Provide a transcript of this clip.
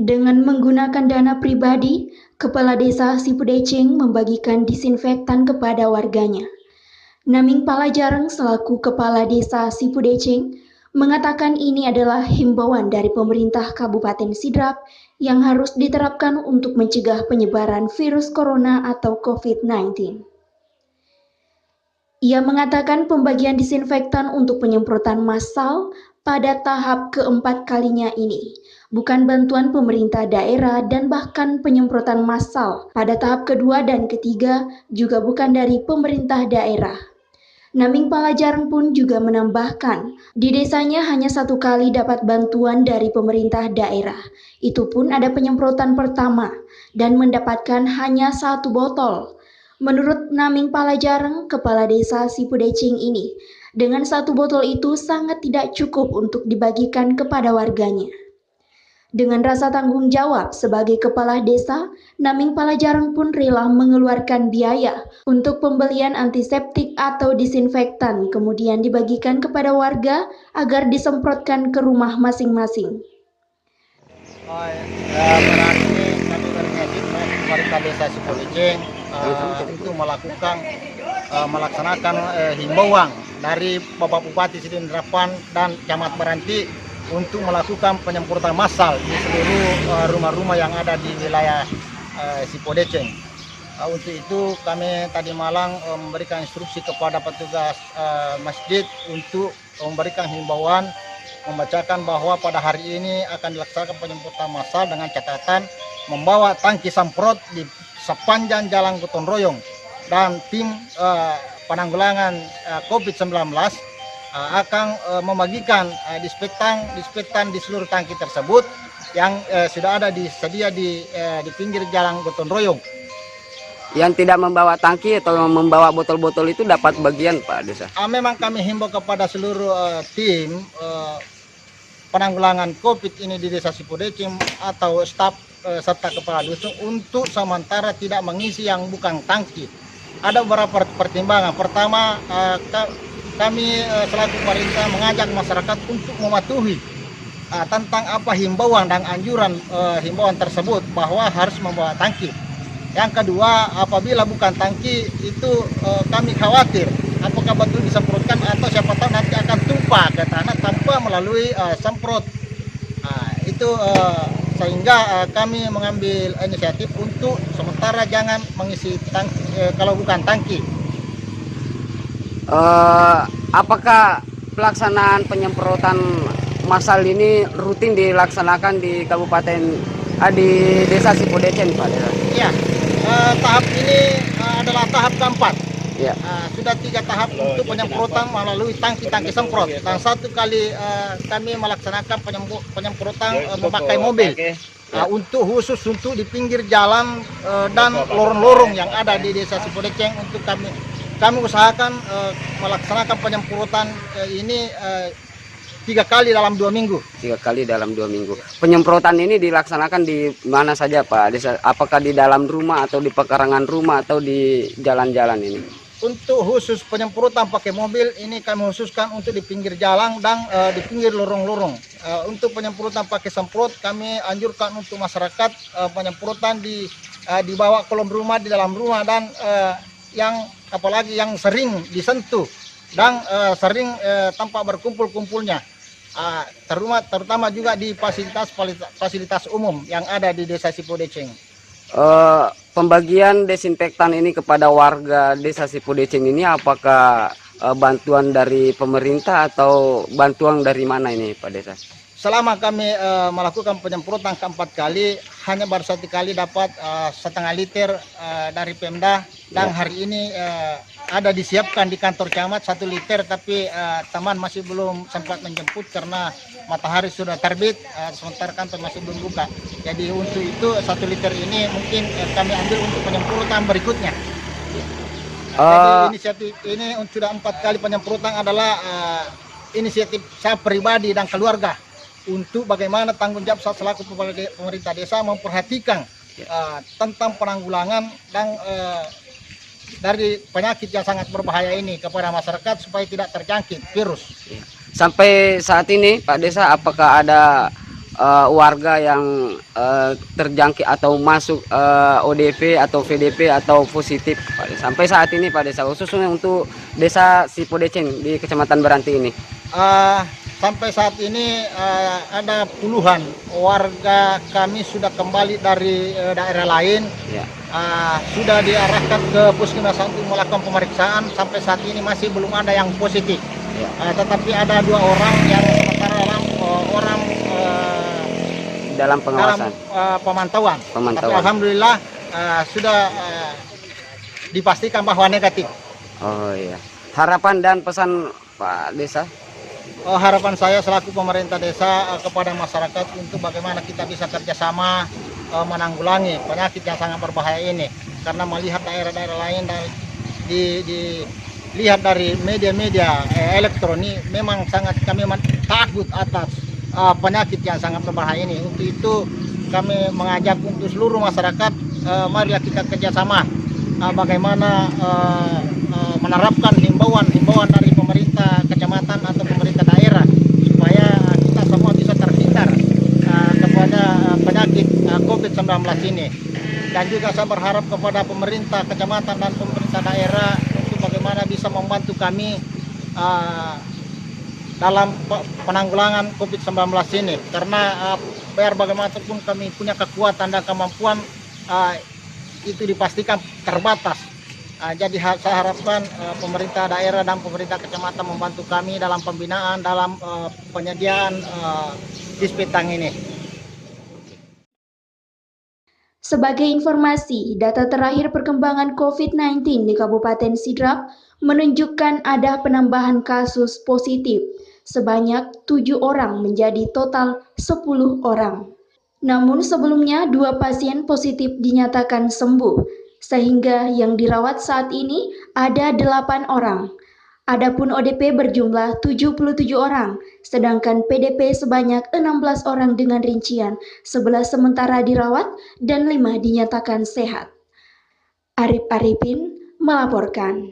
Dengan menggunakan dana pribadi, Kepala Desa Sipudeceng membagikan disinfektan kepada warganya. Naming Palajareng selaku Kepala Desa Sipudeceng mengatakan ini adalah himbauan dari pemerintah Kabupaten Sidrap yang harus diterapkan untuk mencegah penyebaran virus corona atau COVID-19. Ia mengatakan pembagian disinfektan untuk penyemprotan massal pada tahap keempat kalinya ini bukan bantuan pemerintah daerah dan bahkan penyemprotan massal pada tahap kedua dan ketiga juga bukan dari pemerintah daerah. Naming Palajareng pun juga menambahkan, di desanya hanya satu kali dapat bantuan dari pemerintah daerah. Itu pun ada penyemprotan pertama dan mendapatkan hanya satu botol. Menurut Naming Palajareng, Kepala Desa Sipudeceng ini, dengan satu botol itu sangat tidak cukup untuk dibagikan kepada warganya. Dengan rasa tanggung jawab sebagai kepala desa, Naming Palajareng pun rela mengeluarkan biaya untuk pembelian antiseptik atau disinfektan, kemudian dibagikan kepada warga agar disemprotkan ke rumah masing-masing. Berarti kami berinisiatif pemerintah desa Sipudeceng untuk melaksanakan himbauan dari Bapak Bupati Sidindrapan dan Camat Meranti untuk melakukan penyemprotan massal di seluruh rumah-rumah yang ada di wilayah Sipudeceng. Untuk itu kami tadi malam memberikan instruksi kepada petugas masjid untuk memberikan himbauan, membacakan bahwa pada hari ini akan dilaksanakan penyemprotan massal dengan catatan membawa tangki semprot di sepanjang jalan gotong royong, dan tim penanggulangan COVID-19 akan membagikan disinfektan di seluruh tangki tersebut yang sudah ada disedia di pinggir jalan gotong royong. Yang tidak membawa tangki atau membawa botol-botol itu dapat bagian Pak Desa? Memang kami himbau kepada seluruh tim penanggulangan COVID ini di Desa Sipudeceng atau staf serta kepala dusun untuk sementara tidak mengisi yang bukan tangki. Ada beberapa pertimbangan. Pertama, kami selaku pemerintah mengajak masyarakat untuk mematuhi tentang apa himbauan dan anjuran himbauan tersebut bahwa harus membawa tangki. Yang kedua, apabila bukan tangki itu kami khawatir apakah betul disemprotkan atau siapa tahu nanti akan tumpah ke tanah tanpa melalui semprot. Sehingga kami mengambil inisiatif untuk sementara jangan mengisi tangki kalau bukan tangki. Apakah pelaksanaan penyemprotan massal ini rutin dilaksanakan di Kabupaten di Desa Sipudeceng Pak Desa? Iya, tahap ini adalah tahap keempat. Ya. Sudah 3 tahap untuk penyemprotan melalui tangki-tangki semprot, dan 1 kali kami melaksanakan penyemprotan memakai mobil untuk khusus untuk di pinggir jalan dan lorong-lorong yang ada di Desa Sipudeceng. Untuk kami usahakan melaksanakan penyemprotan ini 3 kali dalam 2 minggu. 3 kali dalam 2 minggu. Penyemprotan ini dilaksanakan di mana saja Pak Desa? Apakah di dalam rumah atau di pekarangan rumah atau di jalan-jalan ini? Untuk khusus penyemprotan pakai mobil ini kami khususkan untuk di pinggir jalan dan di pinggir lorong-lorong. Untuk penyemprotan pakai semprot kami anjurkan untuk masyarakat penyemprotan di bawah kolom rumah, di dalam rumah, dan yang apalagi yang sering disentuh dan sering tampak berkumpul-kumpulnya. Terutama juga di fasilitas umum yang ada di Desa Sipudeceng. Pembagian desinfektan ini kepada warga Desa Sipudeceng ini apakah bantuan dari pemerintah atau bantuan dari mana ini Pak Desa? Selama kami melakukan penyemprotan keempat kali, hanya baru 1 kali dapat setengah liter dari Pemda, dan hari ini ada disiapkan di kantor camat 1 liter, tapi teman masih belum sempat menjemput karena matahari sudah terbit, sementara kantor masih belum buka. Jadi untuk itu 1 liter ini mungkin kami ambil untuk penyemprotan berikutnya. Jadi inisiatif ini sudah 4 kali penyemprotan adalah inisiatif saya pribadi dan keluarga untuk bagaimana tanggung jawab saya selaku pemerintah desa memperhatikan tentang penanggulangan dan dari penyakit yang sangat berbahaya ini kepada masyarakat supaya tidak terjangkit virus. Sampai saat ini Pak Desa, apakah ada warga yang terjangkit atau masuk ODP atau VDP atau positif Pak Desa. Sampai saat ini Pak Desa, khususnya untuk Desa Sipodeceng di Kecamatan Beranti ini. Sampai saat ini ada puluhan warga kami sudah kembali dari daerah lain, Ya. sudah diarahkan ke puskesmas untuk melakukan pemeriksaan. Sampai saat ini masih belum ada yang positif, Ya. tetapi ada 2 orang yang sementara Dalam pengawasan. pemantauan. Tapi Pemantauan. alhamdulillah sudah dipastikan bahwa negatif. Oh iya. Harapan dan pesan Pak Desa. Harapan saya selaku pemerintah desa kepada masyarakat untuk bagaimana kita bisa kerjasama menanggulangi penyakit yang sangat berbahaya ini. Karena melihat daerah-daerah lain dan dilihat dari media-media elektronik, memang sangat kami takut atas penyakit yang sangat berbahaya ini. Untuk itu kami mengajak untuk seluruh masyarakat, marilah kita kerjasama bagaimana menerapkan himbauan dari pemerintah kecamatan atau pemerintah daerah supaya kita semua bisa terhindar kepada penyakit COVID-19 ini. Dan juga saya berharap kepada pemerintah kecamatan dan pemerintah daerah untuk bagaimana bisa membantu kami dalam penanggulangan COVID-19 ini, karena biar bagaimanapun kami punya kekuatan dan kemampuan itu dipastikan terbatas. Jadi saya harapkan pemerintah daerah dan pemerintah kecamatan membantu kami dalam pembinaan, dalam penyediaan disinfektan ini. Sebagai informasi, data terakhir perkembangan COVID-19 di Kabupaten Sidrap menunjukkan ada penambahan kasus positif sebanyak 7 orang menjadi total 10 orang. Namun sebelumnya 2 pasien positif dinyatakan sembuh, sehingga yang dirawat saat ini ada 8 orang. Adapun ODP berjumlah 77 orang, sedangkan PDP sebanyak 16 orang dengan rincian 11 sementara dirawat dan 5 dinyatakan sehat. Arif Arifin melaporkan.